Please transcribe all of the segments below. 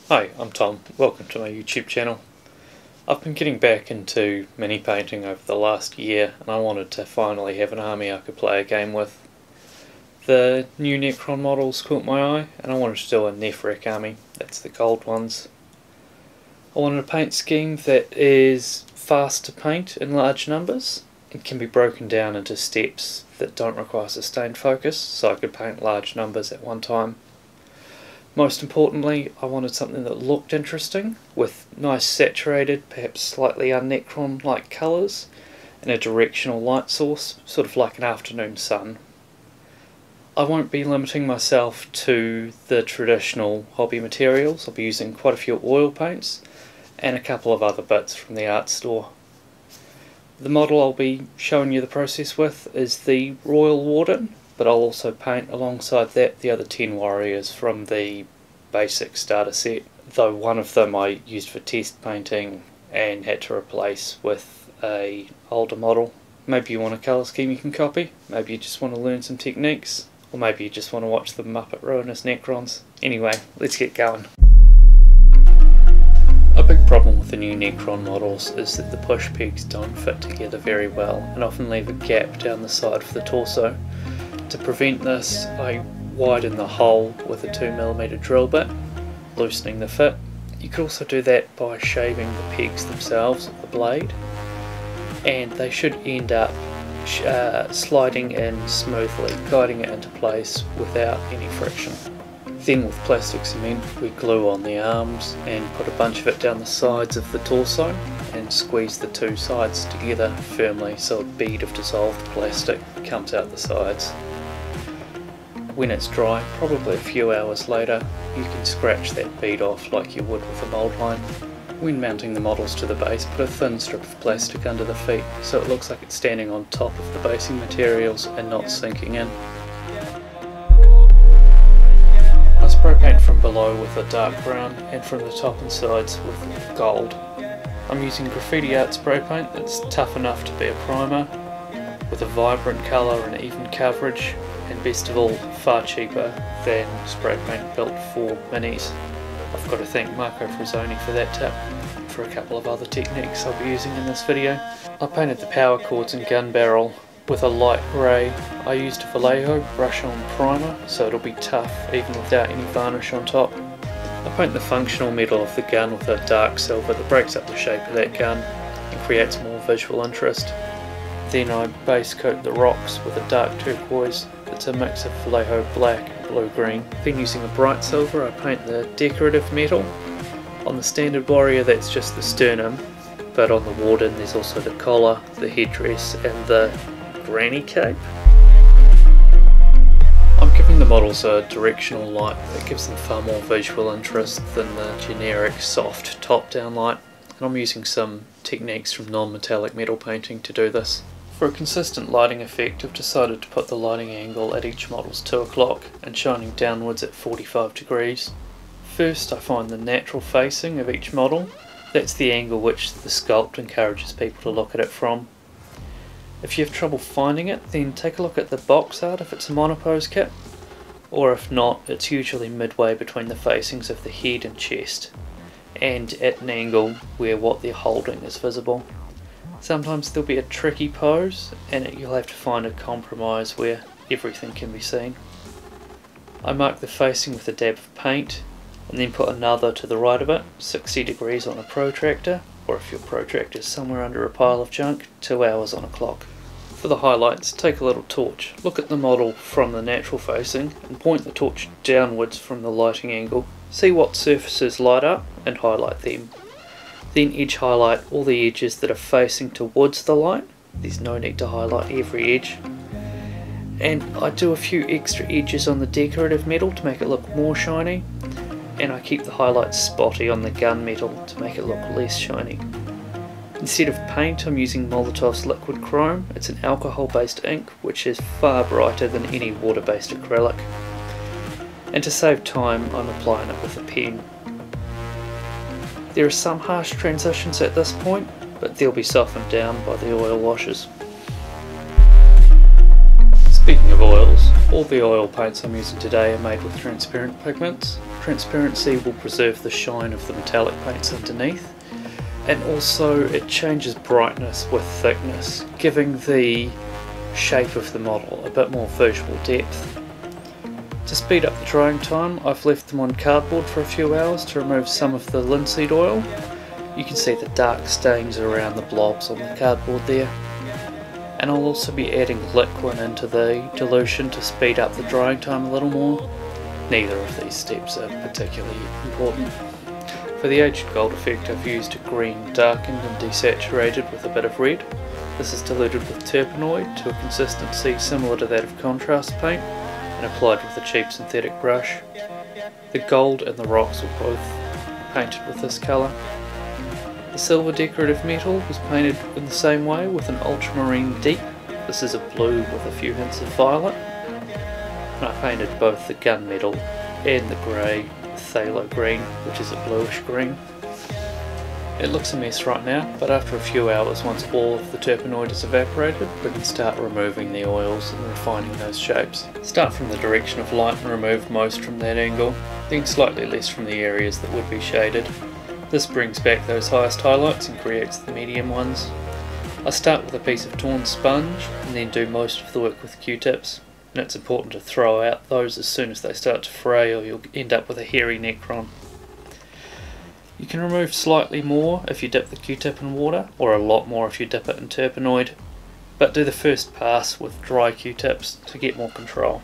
Hi, I'm Tom. Welcome to my YouTube channel. I've been getting back into mini painting over the last year and I wanted to finally have an army I could play a game with. The new Necron models caught my eye and I wanted to do a Necrec army, that's the gold ones. I wanted a paint scheme that is fast to paint in large numbers and can be broken down into steps that don't require sustained focus, so I could paint large numbers at one time. Most importantly, I wanted something that looked interesting, with nice saturated, perhaps slightly un-Necron-like colours, and a directional light source, sort of like an afternoon sun. I won't be limiting myself to the traditional hobby materials. I'll be using quite a few oil paints, and a couple of other bits from the art store. The model I'll be showing you the process with is the Royal Warden, but I'll also paint alongside that the other 10 warriors from the basic starter set, though one of them I used for test painting and had to replace with a older model. Maybe you want a colour scheme you can copy, maybe you just want to learn some techniques, or maybe you just want to watch the Muppet Ruinous Necrons. Anyway, let's get going. A big problem with the new Necron models is that the push pegs don't fit together very well and often leave a gap down the side for the torso. To prevent this, I widen the hole with a 2mm drill bit, loosening the fit. You could also do that by shaving the pegs themselves with the blade, and they should end up sliding in smoothly, guiding it into place without any friction. Then with plastic cement we glue on the arms and put a bunch of it down the sides of the torso and squeeze the two sides together firmly so a bead of dissolved plastic comes out the sides. When it's dry, probably a few hours later, you can scratch that bead off like you would with a mould line. When mounting the models to the base, put a thin strip of plastic under the feet so it looks like it's standing on top of the basing materials and not sinking in. I spray paint from below with a dark brown and from the top and sides with gold. I'm using graffiti art spray paint that's tough enough to be a primer, with a vibrant colour and even coverage, and best of all, far cheaper than spray paint built for minis. I've got to thank Marco Frazzoni for that tip, and for a couple of other techniques I'll be using in this video. I painted the power cords and gun barrel with a light grey. I used a Vallejo brush on primer so it'll be tough even without any varnish on top. I paint the functional metal of the gun with a dark silver that breaks up the shape of that gun and creates more visual interest. Then I base coat the rocks with a dark turquoise that's a mix of Vallejo black and blue-green. Then using a bright silver I paint the decorative metal. On the standard warrior that's just the sternum, but on the Warden there's also the collar, the headdress and the granny cape. I'm giving the models a directional light that gives them far more visual interest than the generic soft top-down light, and I'm using some techniques from non-metallic metal painting to do this. For a consistent lighting effect, I've decided to put the lighting angle at each model's 2 o'clock and shining downwards at 45 degrees. First I find the natural facing of each model. That's the angle which the sculpt encourages people to look at it from. If you have trouble finding it, then take a look at the box art if it's a monopose kit, or if not, it's usually midway between the facings of the head and chest, and at an angle where what they're holding is visible. Sometimes there'll be a tricky pose and you'll have to find a compromise where everything can be seen. I mark the facing with a dab of paint and then put another to the right of it, 60 degrees on a protractor, or if your protractor is somewhere under a pile of junk, 2 hours on a clock. For the highlights, take a little torch, look at the model from the natural facing and point the torch downwards from the lighting angle. See what surfaces light up and highlight them. Then edge highlight all the edges that are facing towards the light. There's no need to highlight every edge. And I do a few extra edges on the decorative metal to make it look more shiny, and I keep the highlights spotty on the gun metal to make it look less shiny. Instead of paint, I'm using Molotov's liquid chrome. It's an alcohol based ink which is far brighter than any water based acrylic. And to save time, I'm applying it with a pen. There are some harsh transitions at this point, but they'll be softened down by the oil washes. Speaking of oils, all the oil paints I'm using today are made with transparent pigments. Transparency will preserve the shine of the metallic paints underneath, and also it changes brightness with thickness, giving the shape of the model a bit more visual depth. To speed up the drying time, I've left them on cardboard for a few hours to remove some of the linseed oil. You can see the dark stains around the blobs on the cardboard there. And I'll also be adding liquid into the dilution to speed up the drying time a little more. Neither of these steps are particularly important. For the aged gold effect, I've used a green darkened and desaturated with a bit of red. This is diluted with terpenoid to a consistency similar to that of contrast paint and applied with a cheap synthetic brush. The gold and the rocks were both painted with this colour. The silver decorative metal was painted in the same way with an ultramarine deep. This is a blue with a few hints of violet. And I painted both the gunmetal and the grey with phthalo green, which is a bluish green. It looks a mess right now, but after a few hours, once all of the terpenoid is evaporated, we can start removing the oils and refining those shapes. Start from the direction of light and remove most from that angle, then slightly less from the areas that would be shaded. This brings back those highest highlights and creates the medium ones. I start with a piece of torn sponge and then do most of the work with Q-tips, and it's important to throw out those as soon as they start to fray or you'll end up with a hairy Necron. You can remove slightly more if you dip the Q-tip in water, or a lot more if you dip it in terpenoid, but do the first pass with dry Q-tips to get more control.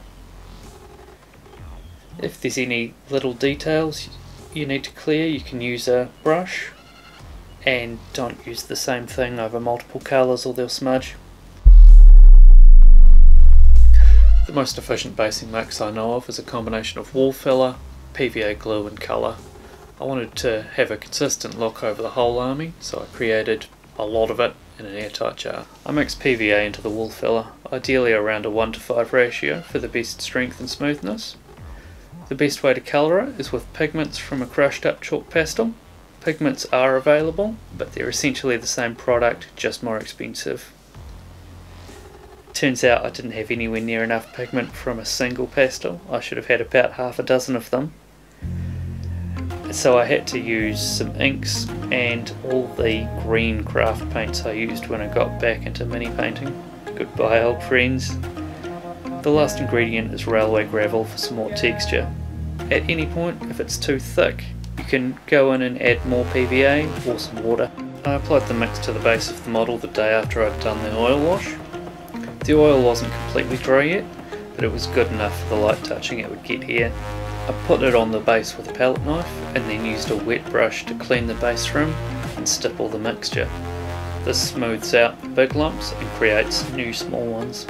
If there's any little details you need to clear, you can use a brush, and don't use the same thing over multiple colours or they'll smudge. The most efficient basing mix I know of is a combination of wall filler, PVA glue and colour. I wanted to have a consistent look over the whole army, so I created a lot of it in an airtight jar. I mixed PVA into the wool filler, ideally around a 1:5 ratio for the best strength and smoothness. The best way to colour it is with pigments from a crushed up chalk pastel. Pigments are available, but they're essentially the same product, just more expensive. Turns out I didn't have anywhere near enough pigment from a single pastel. I should have had about half a dozen of them. So I had to use some inks and all the green craft paints I used when I got back into mini painting. Goodbye old friends. The last ingredient is railway gravel for some more texture. At any point, if it's too thick, you can go in and add more PVA or some water. I applied the mix to the base of the model the day after I'd done the oil wash. The oil wasn't completely dry yet, but it was good enough for the light touching it would get here. I put it on the base with a palette knife and then used a wet brush to clean the base rim and stipple the mixture. This smooths out the big lumps and creates new small ones.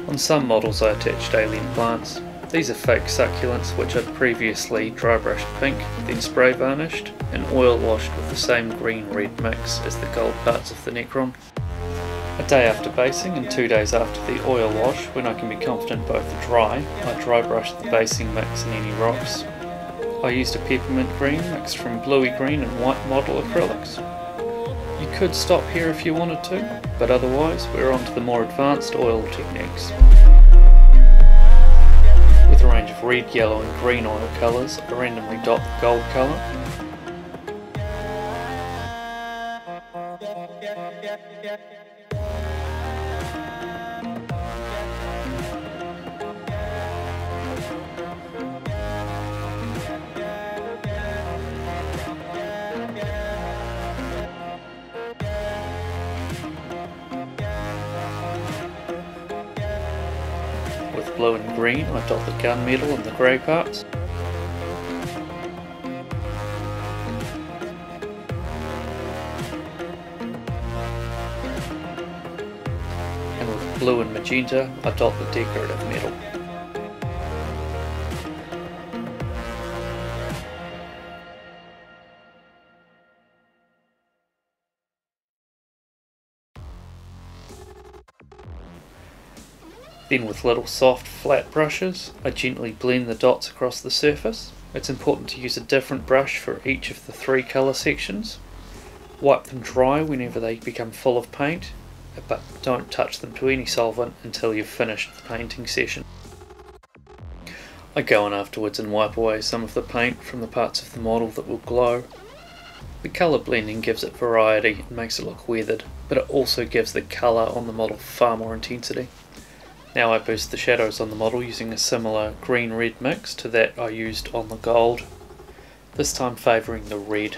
On some models I attached alien plants. These are fake succulents which I'd previously dry brushed pink, then spray varnished and oil washed with the same green-red mix as the gold parts of the Necron. A day after basing and 2 days after the oil wash, when I can be confident both are dry, I dry brushed the basing mix in any rocks. I used a peppermint green mixed from bluey green and white model acrylics. You could stop here if you wanted to, but otherwise we're on to the more advanced oil techniques. With a range of red, yellow and green oil colours, I randomly dot the gold colour. With blue and green, I dot the gunmetal and the grey parts. And with blue and magenta, I dot the decorative metal. Then with little soft flat brushes, I gently blend the dots across the surface. It's important to use a different brush for each of the 3 colour sections. Wipe them dry whenever they become full of paint, but don't touch them to any solvent until you've finished the painting session. I go in afterwards and wipe away some of the paint from the parts of the model that will glow. The colour blending gives it variety and makes it look weathered, but it also gives the colour on the model far more intensity. Now I boost the shadows on the model using a similar green-red mix to that I used on the gold, this time favouring the red.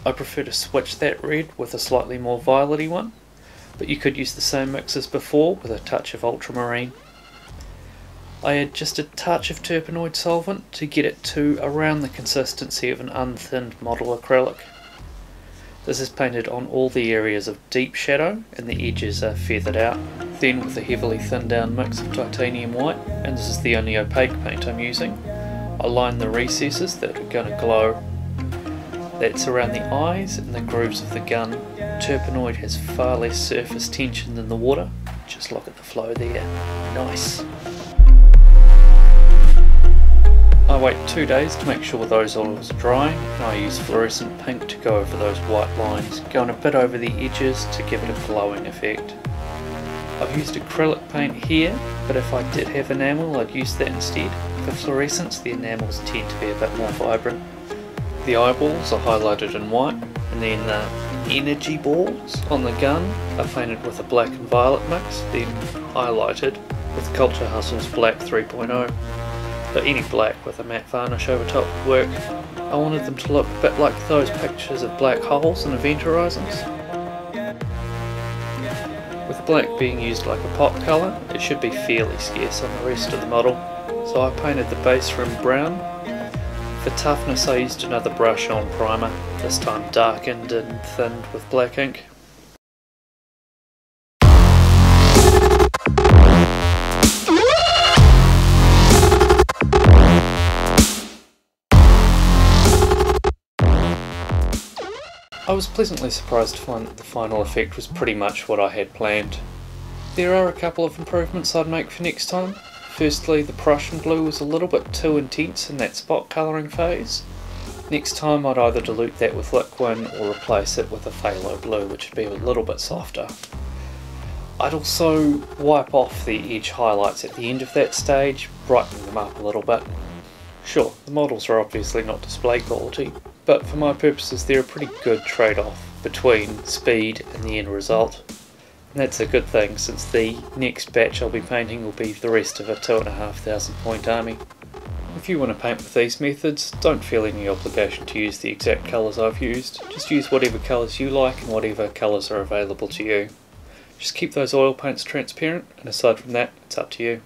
I prefer to switch that red with a slightly more violet-y one, but you could use the same mix as before with a touch of ultramarine. I add just a touch of terpenoid solvent to get it to around the consistency of an unthinned model acrylic. This is painted on all the areas of deep shadow and the edges are feathered out. Then with a heavily thinned down mix of titanium white, and this is the only opaque paint I'm using, I line the recesses that are going to glow. That's around the eyes and the grooves of the gun. Terpenoid has far less surface tension than the water. Just look at the flow there. Nice. I wait 2 days to make sure those oils are drying, and I use fluorescent pink to go over those white lines, going a bit over the edges to give it a glowing effect. I've used acrylic paint here, but if I did have enamel I'd use that instead. For fluorescence the enamels tend to be a bit more vibrant. The eyeballs are highlighted in white, and then the energy balls on the gun are painted with a black and violet mix, then highlighted with Culture Hustle's Black 3.0. But any black with a matte varnish over top would work. I wanted them to look a bit like those pictures of black holes in event horizons. With black being used like a pop colour, it should be fairly scarce on the rest of the model, so I painted the base rim brown. For toughness I used another brush on primer, this time darkened and thinned with black ink. I was pleasantly surprised to find that the final effect was pretty much what I had planned. There are a couple of improvements I'd make for next time. Firstly, the Prussian blue was a little bit too intense in that spot colouring phase. Next time I'd either dilute that with liquid or replace it with a phthalo blue, which would be a little bit softer. I'd also wipe off the edge highlights at the end of that stage, brightening them up a little bit. Sure, the models are obviously not display quality, but for my purposes they're a pretty good trade-off between speed and the end result. And that's a good thing, since the next batch I'll be painting will be the rest of a 2,500 point army. If you want to paint with these methods, don't feel any obligation to use the exact colours I've used. Just use whatever colours you like and whatever colours are available to you. Just keep those oil paints transparent, and aside from that, it's up to you.